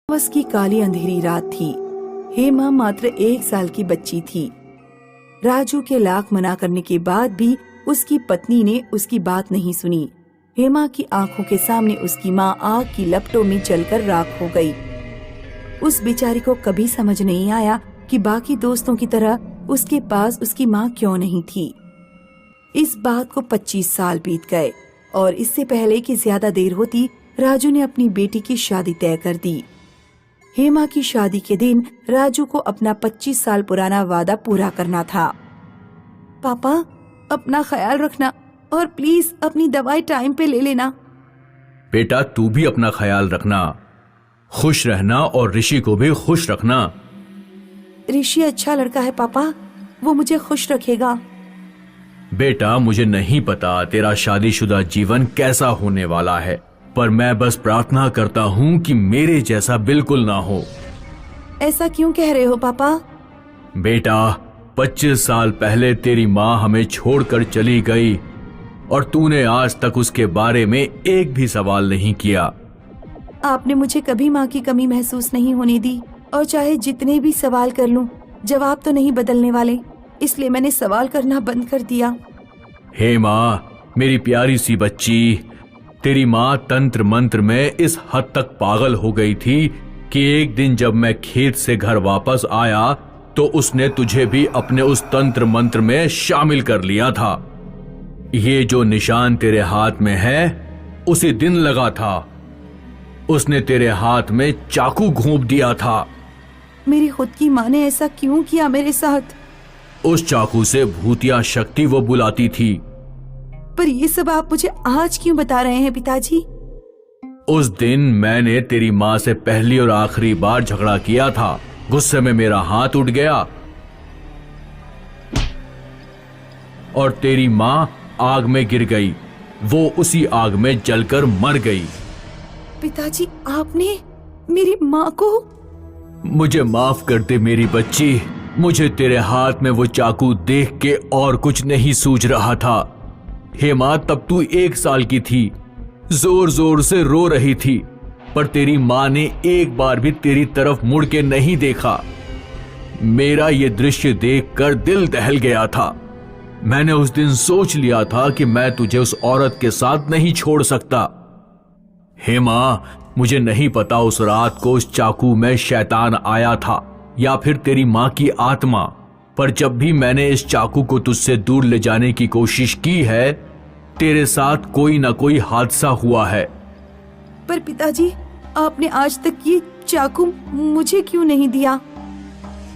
बस की काली अंधेरी रात थी। हेमा मात्र 1 साल की बच्ची थी। राजू के लाख मना करने के बाद भी उसकी पत्नी ने उसकी बात नहीं सुनी। हेमा की आंखों के सामने उसकी माँ आग की लपटों में जलकर राख हो गई। उस बेचारी को कभी समझ नहीं आया कि बाकी दोस्तों की तरह उसके पास उसकी माँ क्यों नहीं थी। इस बात को 25 साल बीत गए और इससे पहले कि ज्यादा देर होती, राजू ने अपनी बेटी की शादी तय कर दी। हेमा की शादी के दिन राजू को अपना 25 साल पुराना वादा पूरा करना था। पापा, अपना ख्याल रखना और प्लीज अपनी दवाई टाइम पे ले लेना। बेटा, तू भी अपना ख्याल रखना, खुश रहना और ऋषि को भी खुश रखना। ऋषि अच्छा लड़का है पापा, वो मुझे खुश रखेगा। बेटा, मुझे नहीं पता तेरा शादीशुदा जीवन कैसा होने वाला है, पर मैं बस प्रार्थना करता हूँ कि मेरे जैसा बिल्कुल ना हो। ऐसा क्यों कह रहे हो पापा? बेटा, 25 साल पहले तेरी माँ हमें छोड़कर चली गई और तूने आज तक उसके बारे में एक भी सवाल नहीं किया। आपने मुझे कभी माँ की कमी महसूस नहीं होने दी और चाहे जितने भी सवाल कर लूं, जवाब तो नहीं बदलने वाले, इसलिए मैंने सवाल करना बंद कर दिया। हे माँ, मेरी प्यारी सी बच्ची, तेरी माँ तंत्र मंत्र में इस हद तक पागल हो गई थी कि एक दिन जब मैं खेत से घर वापस आया तो उसने तुझे भी अपने उस तंत्र मंत्र में शामिल कर लिया था। ये जो निशान तेरे हाथ में है उसी दिन लगा था। उसने तेरे हाथ में चाकू घोंप दिया था। मेरी खुद की माँ ने ऐसा क्यों किया मेरे साथ? उस चाकू से भूतिया शक्ति वो बुलाती थी। पर ये सब आप मुझे आज क्यों बता रहे हैं पिताजी? उस दिन मैंने तेरी माँ से पहली और आखिरी बार झगड़ा किया था। गुस्से में मेरा हाथ उठ गया और तेरी माँ आग में गिर गई। वो उसी आग में जलकर मर गई। पिताजी, आपने मेरी माँ को? मुझे माफ कर दे मेरी बच्ची, मुझे तेरे हाथ में वो चाकू देख के और कुछ नहीं सूझ रहा था। हेमा, तब तू 1 साल की थी, जोर जोर से रो रही थी, पर तेरी माँ ने एक बार भी तेरी तरफ मुड़ के नहीं देखा। मेरा ये दृश्य देखकर दिल दहल गया था। मैंने उस दिन सोच लिया था कि मैं तुझे उस औरत के साथ नहीं छोड़ सकता। हेमा, मुझे नहीं पता उस रात को उस चाकू में शैतान आया था या फिर तेरी माँ की आत्मा, पर जब भी मैंने इस चाकू को तुझसे दूर ले जाने की कोशिश की है, तेरे साथ कोई ना कोई हादसा हुआ है। पर पिताजी, आपने आज तक ये चाकू मुझे क्यों नहीं दिया?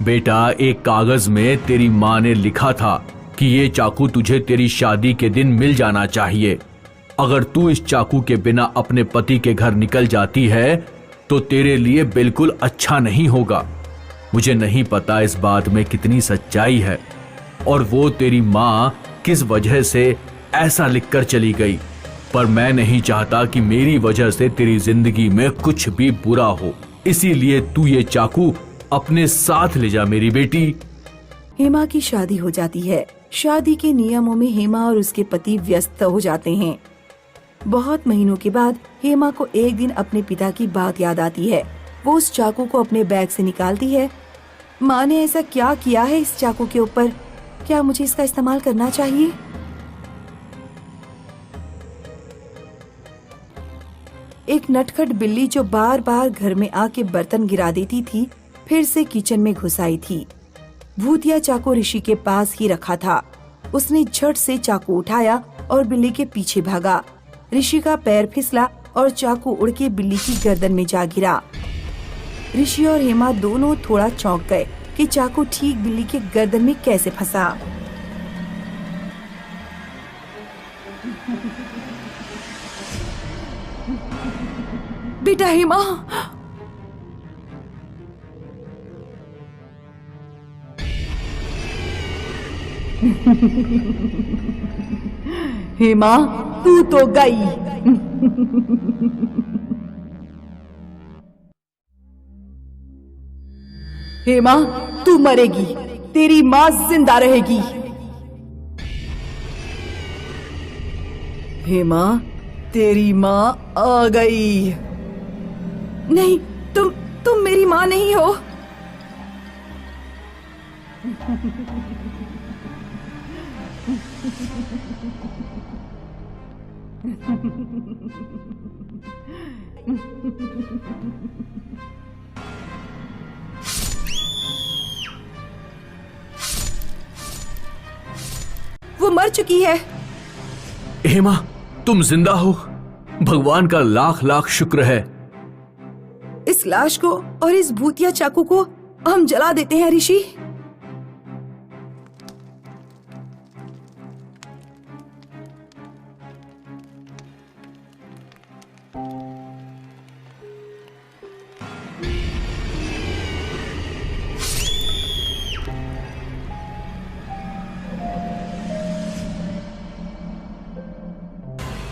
बेटा, एक कागज में तेरी माँ ने लिखा था कि ये चाकू तुझे तेरी शादी के दिन मिल जाना चाहिए। अगर तू इस चाकू के बिना अपने पति के घर निकल जाती है तो तेरे लिए बिल्कुल अच्छा नहीं होगा। मुझे नहीं पता इस बात में कितनी सच्चाई है और वो तेरी माँ किस वजह से ऐसा लिखकर चली गई, पर मैं नहीं चाहता कि मेरी वजह से तेरी जिंदगी में कुछ भी बुरा हो। इसीलिए तू ये चाकू अपने साथ ले जा मेरी बेटी। हेमा की शादी हो जाती है। शादी के नियमों में हेमा और उसके पति व्यस्त हो जाते हैं। बहुत महीनों के बाद हेमा को एक दिन अपने पिता की बात याद आती है। वो उस चाकू को अपने बैग से निकालती है। माँ ने ऐसा क्या किया है इस चाकू के ऊपर? क्या मुझे इसका इस्तेमाल करना चाहिए? एक नटखट बिल्ली जो बार बार घर में आके बर्तन गिरा देती थी, फिर से किचन में घुस आई थी। भूतिया चाकू ऋषि के पास ही रखा था। उसने झट से चाकू उठाया और बिल्ली के पीछे भागा। ऋषि का पैर फिसला और चाकू उड़ के बिल्ली की गर्दन में जा गिरा। ऋषि और हेमा दोनों थोड़ा चौंक गए कि चाकू ठीक बिल्ली के गर्दन में कैसे फंसा। बेटा हेमा, हेमा, तू तो गई। हेमा, तू मरेगी, तेरी माँ जिंदा रहेगी। हेमा, तेरी माँ आ गई। नहीं, तुम मेरी माँ नहीं हो। वो मर चुकी है। हेमा, तुम जिंदा हो। भगवान का लाख लाख शुक्र है। इस लाश को और इस भूतिया चाकू को हम जला देते हैं ऋषि।